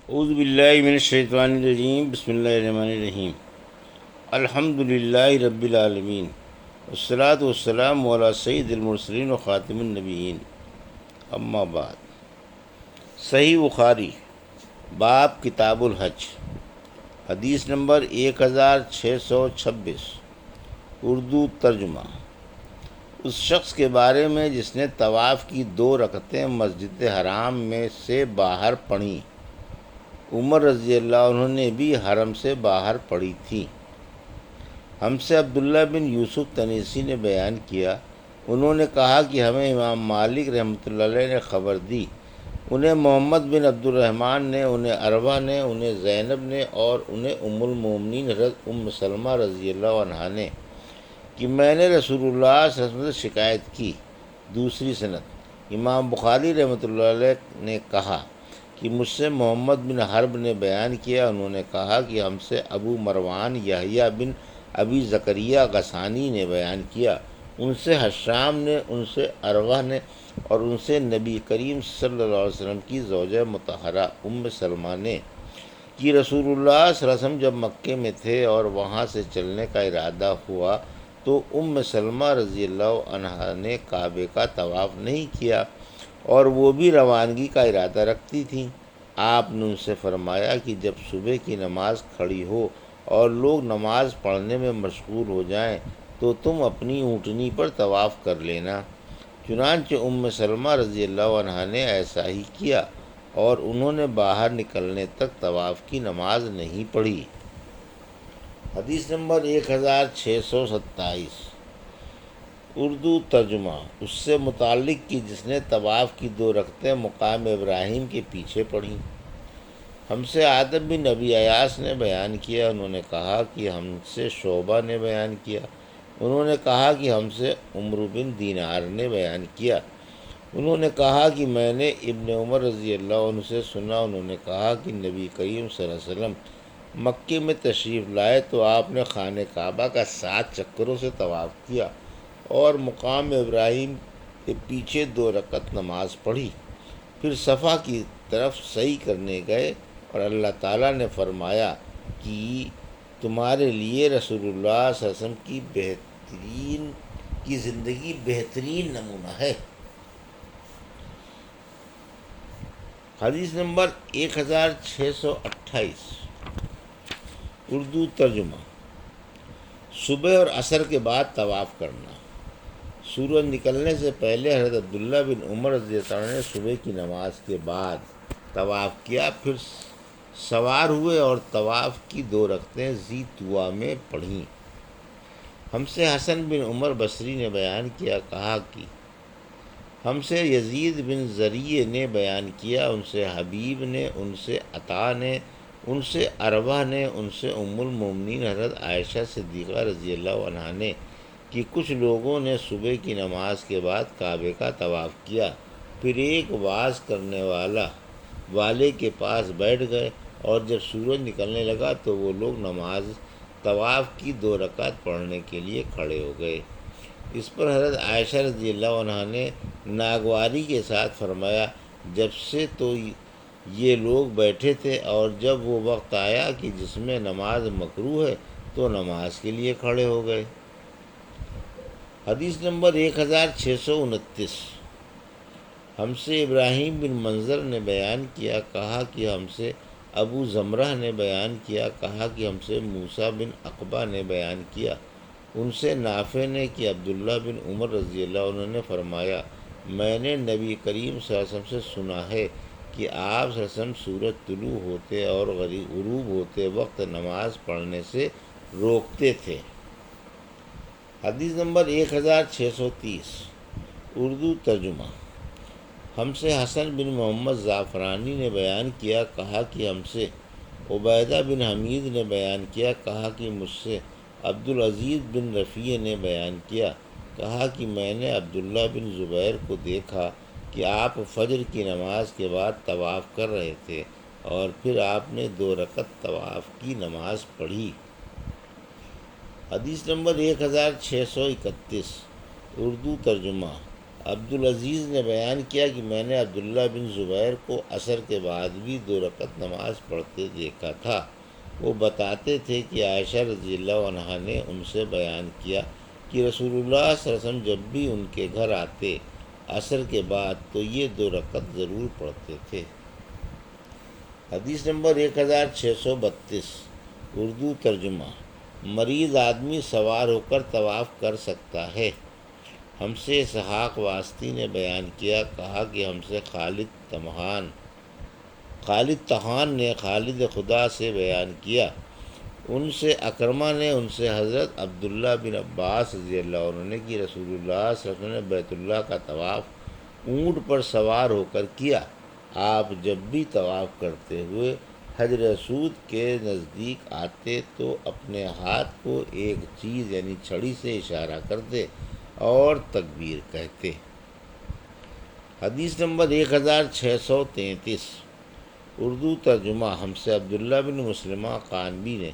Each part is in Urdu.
اعوذ باللہ من الشیطان الرجیم، بسم اللہ الرحمن الرحیم۔ الحمد للہ رب العالمین، والصلاة والسلام علی سید المرسلین و خاتم النبیین، اما بعد۔ صحیح بخاری، باب کتاب الحج، حدیث نمبر 1626، اردو ترجمہ۔ اس شخص کے بارے میں جس نے طواف کی 2 رکعتیں مسجد حرام میں سے باہر پڑھیں۔ عمر رضی اللہ عنہ نے بھی حرم سے باہر پڑھی تھی۔ ہم سے عبداللہ بن یوسف تنیسی نے بیان کیا، انہوں نے کہا کہ ہمیں امام مالک رحمۃ اللہ علیہ نے خبر دی، انہیں محمد بن عبد الرحمن نے، انہیں عروہ نے، انہیں زینب نے اور انہیں ام المومنین حضرت ام سلمہ رضی اللہ عنہا نے، کہ میں نے رسول اللہ صلی اللہ علیہ وسلم سے شکایت کی۔ دوسری سند، امام بخاری رحمۃ اللہ علیہ نے کہا کہ مجھ سے محمد بن حرب نے بیان کیا، انہوں نے کہا کہ ہم سے ابو مروان یحییٰ بن ابی زکریہ غسانی نے بیان کیا، ان سے حشام نے، ان سے عروہ نے اور ان سے نبی کریم صلی اللہ علیہ وسلم کی زوجہ مطہرہ ام سلمہ نے، کہ رسول اللہ صلی اللہ علیہ وسلم جب مکے میں تھے اور وہاں سے چلنے کا ارادہ ہوا تو ام سلمہ رضی اللہ عنہا نے کعبے کا طواف نہیں کیا اور وہ بھی روانگی کا ارادہ رکھتی تھیں۔ آپ نے ان سے فرمایا کہ جب صبح کی نماز کھڑی ہو اور لوگ نماز پڑھنے میں مشغول ہو جائیں تو تم اپنی اونٹنی پر طواف کر لینا۔ چنانچہ ام سلمہ رضی اللہ عنہا نے ایسا ہی کیا اور انہوں نے باہر نکلنے تک طواف کی نماز نہیں پڑھی۔ حدیث نمبر 1627، اردو ترجمہ۔ اس سے متعلق کہ جس نے طواف کی 2 رکعتیں مقام ابراہیم کے پیچھے پڑھیں۔ ہم سے آدم بن ابی ایاس نے بیان کیا، انہوں نے کہا کہ ہم سے شعبہ نے بیان کیا، انہوں نے کہا کہ ہم سے عمرو بن دینار نے بیان کیا، انہوں نے کہا کہ میں نے ابن عمر رضی اللہ عنہ سے سنا، انہوں نے کہا کہ نبی کریم صلی اللہ علیہ وسلم مکے میں تشریف لائے تو آپ نے خانہ کعبہ کا 7 چکروں سے طواف کیا اور مقام ابراہیم کے پیچھے 2 رکعت نماز پڑھی، پھر صفا کی طرف سعی کرنے گئے اور اللہ تعالیٰ نے فرمایا کہ تمہارے لیے رسول اللہ صلی اللہ علیہ وسلم کی زندگی بہترین نمونہ ہے۔ حدیث نمبر 1628، اردو ترجمہ۔ صبح اور عصر کے بعد طواف کرنا۔ سورج نکلنے سے پہلے حضرت عبداللہ بن عمر رضی اللہ عنہ نے صبح کی نماز کے بعد طواف کیا، پھر سوار ہوئے اور طواف کی 2 رکعتیں ذی طوا میں پڑھیں۔ ہم سے حسن بن عمر بصری نے بیان کیا، کہا کہ ہم سے یزید بن زریع نے بیان کیا، ان سے حبیب نے، ان سے عطا نے، ان سے عروہ نے، ان سے ام المومنین حضرت عائشہ صدیقہ رضی اللہ عنہا نے، کہ کچھ لوگوں نے صبح کی نماز کے بعد کعبے کا طواف کیا، پھر ایک واعظ کرنے والے کے پاس بیٹھ گئے اور جب سورج نکلنے لگا تو وہ لوگ طواف کی 2 رکعت پڑھنے کے لیے کھڑے ہو گئے۔ اس پر حضرت عائشہ رضی اللہ عنہا نے ناگواری کے ساتھ فرمایا، جب سے تو یہ لوگ بیٹھے تھے اور جب وہ وقت آیا کہ جس میں نماز مکروہ ہے تو نماز کے لیے کھڑے ہو گئے۔ حدیث نمبر 1629، ہم سے ابراہیم بن منظر نے بیان کیا، کہا کہ ہم سے ابو زمرہ نے بیان کیا، کہا کہ ہم سے موسیٰ بن عقبہ نے بیان کیا، ان سے نافع نے کہ عبداللہ بن عمر رضی اللہ عنہ نے فرمایا، میں نے نبی کریم صلی اللہ علیہ وسلم سے سنا ہے کہ آپ صلی اللہ علیہ وسلم سورج طلوع ہوتے اور غروب ہوتے وقت نماز پڑھنے سے روکتے تھے۔ حدیث نمبر 1630، اردو ترجمہ۔ ہم سے حسن بن محمد زعفرانی نے بیان کیا، کہا کہ ہم سے عبیدہ بن حمید نے بیان کیا، کہا کہ مجھ سے عبدالعزیز بن رفیع نے بیان کیا، کہا کہ میں نے عبداللہ بن زبیر کو دیکھا کہ آپ فجر کی نماز کے بعد طواف کر رہے تھے اور پھر آپ نے 2 رکعت طواف کی نماز پڑھی۔ حدیث نمبر 1631، اردو ترجمہ۔ عبدالعزیز نے بیان کیا کہ میں نے عبداللہ بن زبیر کو عصر کے بعد بھی 2 رکعت نماز پڑھتے دیکھا تھا۔ وہ بتاتے تھے کہ عائشہ رضی اللہ عنہا نے ان سے بیان کیا کہ رسول اللہ صلی اللہ علیہ وسلم جب بھی ان کے گھر آتے عصر کے بعد تو یہ 2 رکعت ضرور پڑھتے تھے۔ حدیث نمبر 1632 اردو ترجمہ۔ مریض آدمی سوار ہو کر طواف کر سکتا ہے۔ ہم سے اسحاق واسطی نے بیان کیا، کہا کہ ہم سے خالد طحان نے خالد خدا سے بیان کیا، ان سے اکرمہ نے ان سے حضرت عبداللہ بن عباس رضی اللہ عنہ نے کہ رسول اللہ صلی اللہ علیہ وسلم نے بیت اللہ کا طواف اونٹ پر سوار ہو کر کیا۔ آپ جب بھی طواف کرتے ہوئے حجر اسود کے نزدیک آتے تو اپنے ہاتھ کو ایک چیز یعنی چھڑی سے اشارہ کرتے اور تکبیر کہتے۔ حدیث نمبر 1633 اردو ترجمہ۔ ہم سے عبداللہ بن مسلمہ قانبی نے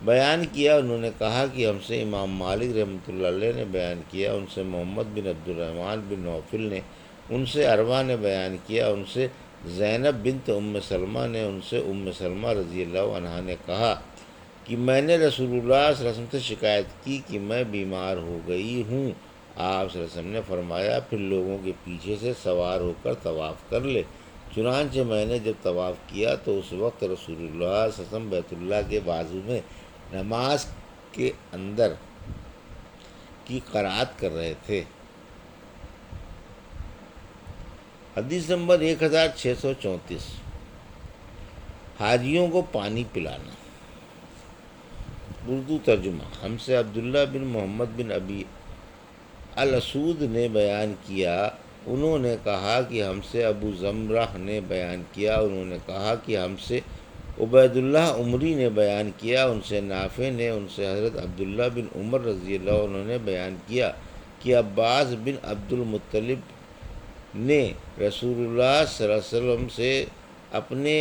بیان کیا، انہوں نے کہا کہ ہم سے امام مالک رحمۃ اللہ علیہ نے بیان کیا، ان سے محمد بن عبد الرحمن بن نوفل نے، ان سے عروہ نے بیان کیا، ان سے زینب بنت ام سلمہ نے، ان سے ام سلمہ رضی اللہ عنہا نے کہا کہ میں نے رسول اللہ صلی اللہ علیہ وسلم سے شکایت کی کہ میں بیمار ہو گئی ہوں۔ آپ صلی اللہ علیہ وسلم نے فرمایا پھر لوگوں کے پیچھے سے سوار ہو کر طواف کر لے۔ چنانچہ میں نے جب طواف کیا تو اس وقت رسول اللہ صلی اللہ علیہ وسلم بیت اللہ کے بازو میں نماز کے اندر کی قرات کر رہے تھے۔ حدیث نمبر 1634 حاجیوں کو پانی پلانا۔ اردو ترجمہ۔ ہم سے عبداللہ بن محمد بن ابی الاسود نے بیان کیا، انہوں نے کہا کہ ہم سے ابو زمرہ نے بیان کیا، انہوں نے کہا کہ ہم سے عبید اللہ عمری نے بیان کیا، ان سے نافع نے، ان سے حضرت عبداللہ بن عمر رضی اللہ عنہ نے بیان کیا کہ عباس بن عبد المطلب نے رسول اللہ صلی اللہ علیہ وسلم سے اپنے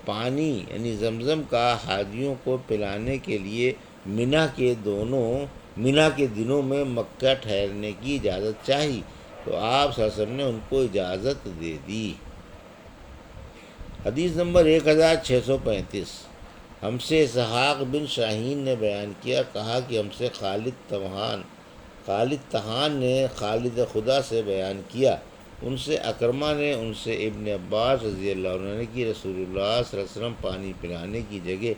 پانی یعنی زمزم کا حاجیوں کو پلانے کے لیے منا کے دنوں میں مکہ ٹھہرنے کی اجازت چاہی تو آپ صلی اللہ علیہ وسلم نے ان کو اجازت دے دی۔ حدیث نمبر 1635 ہم سے اسحاق بن شاہین نے بیان کیا، کہا کہ ہم سے خالد طحان نے خالد خدا سے بیان کیا، ان سے اکرمہ نے، ان سے ابن عباس رضی اللہ عنہ نے کہ رسول اللہ صلی اللہ علیہ وسلم پانی پلانے کی جگہ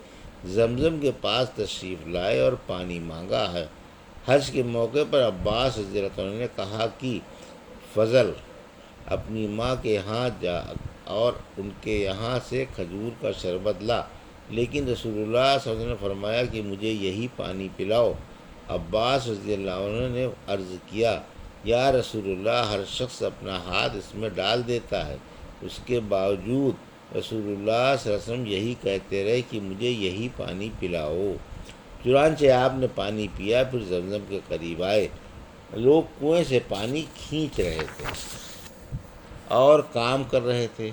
زمزم کے پاس تشریف لائے اور پانی مانگا ہے۔ حج کے موقع پر عباس رضی اللہ عنہ نے کہا کہ فضل اپنی ماں کے یہاں جا اور ان کے یہاں سے کھجور کا شربت لا، لیکن رسول اللہ صلی اللہ علیہ وسلم نے فرمایا کہ مجھے یہی پانی پلاؤ۔ عباس رضی اللہ عنہ نے عرض کیا یا رسول اللہ، ہر شخص اپنا ہاتھ اس میں ڈال دیتا ہے، اس کے باوجود رسول اللہ صلی اللہ علیہ وسلم یہی کہتے رہے کہ مجھے یہی پانی پلاؤ۔ چنانچہ آپ نے پانی پیا، پھر زمزم کے قریب آئے، لوگ کنویں سے پانی کھینچ رہے تھے اور کام کر رہے تھے۔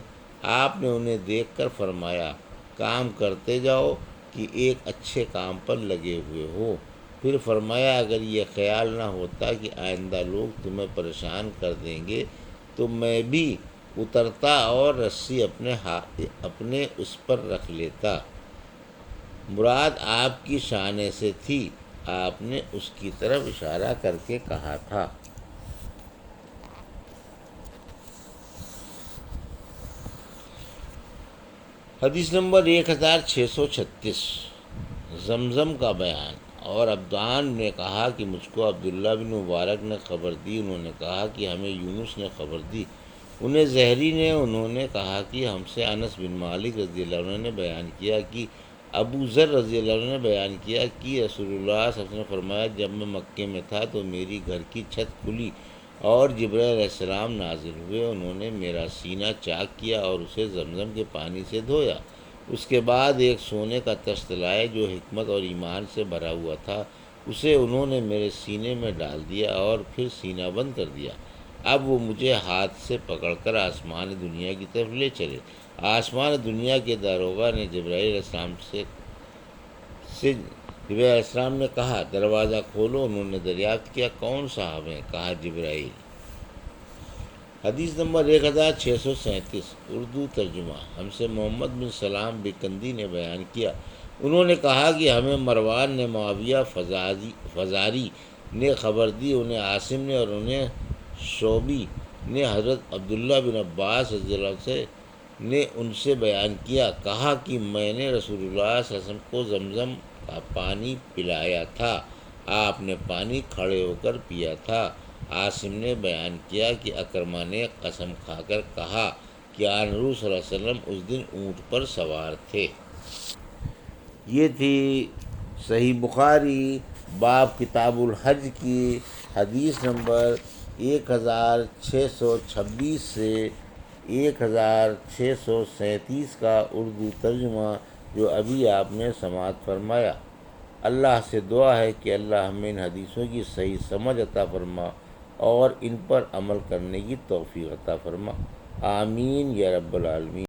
آپ نے انہیں دیکھ کر فرمایا کام کرتے جاؤ کہ ایک اچھے کام پر لگے ہوئے ہو۔ پھر فرمایا اگر یہ خیال نہ ہوتا کہ آئندہ لوگ تمہیں پریشان کر دیں گے تو میں بھی اترتا اور رسی اپنے اس پر رکھ لیتا۔ مراد آپ کی شانے سے تھی، آپ نے اس کی طرف اشارہ کر کے کہا تھا۔ حدیث نمبر 1636 زمزم کا بیان۔ اور عبدان نے کہا کہ مجھ کو عبداللہ بن مبارک نے خبر دی، انہوں نے کہا کہ ہمیں یونس نے خبر دی، انہیں زہری نے، انہوں نے کہا کہ ہم سے انس بن مالک رضی اللہ عنہ نے بیان کیا کہ ابو ذر رضی اللہ عنہ نے بیان کیا کہ رسول اللہ صلی اللہ علیہ وسلم نے فرمایا جب میں مکے میں تھا تو میری گھر کی چھت کھلی اور جبرائیل علیہ السلام نازل ہوئے، انہوں نے میرا سینہ چاک کیا اور اسے زمزم کے پانی سے دھویا، اس کے بعد ایک سونے کا تشت لائے جو حکمت اور ایمان سے بھرا ہوا تھا، اسے انہوں نے میرے سینے میں ڈال دیا اور پھر سینہ بند کر دیا۔ اب وہ مجھے ہاتھ سے پکڑ کر آسمان دنیا کی طرف لے چلے۔ آسمان دنیا کے داروغہ نے جبرائیل علیہ السلام نے کہا دروازہ کھولو، انہوں نے دریافت کیا کون صاحب ہیں؟ کہا جبرائیل۔ حدیث نمبر 1637 اردو ترجمہ۔ ہم سے محمد بن سلام بکندی نے بیان کیا، انہوں نے کہا کہ ہمیں مروان نے معاویہ فزاری نے خبر دی، انہیں عاصم نے اور انہیں شعبی نے حضرت عبداللہ بن عباس رضی اللہ عنہ نے ان سے بیان کیا، کہا کہ میں نے رسول اللہ صلی اللہ علیہ وسلم کو زمزم کا پانی پلایا تھا، آپ نے پانی کھڑے ہو کر پیا تھا۔ عاصم نے بیان کیا کہ اکرمہ نے قسم کھا کر کہا کہ آن حضور صلی اللہ علیہ وسلم اس دن اونٹ پر سوار تھے۔ یہ تھی صحیح بخاری باب کتاب الحج کی حدیث نمبر 1626 سے 1637 کا اردو ترجمہ جو ابھی آپ نے سماعت فرمایا۔ اللہ سے دعا ہے کہ اللہ ہمیں ان حدیثوں کی صحیح سمجھ عطا فرما اور ان پر عمل کرنے کی توفیق عطا فرما، آمین یا رب العالمین۔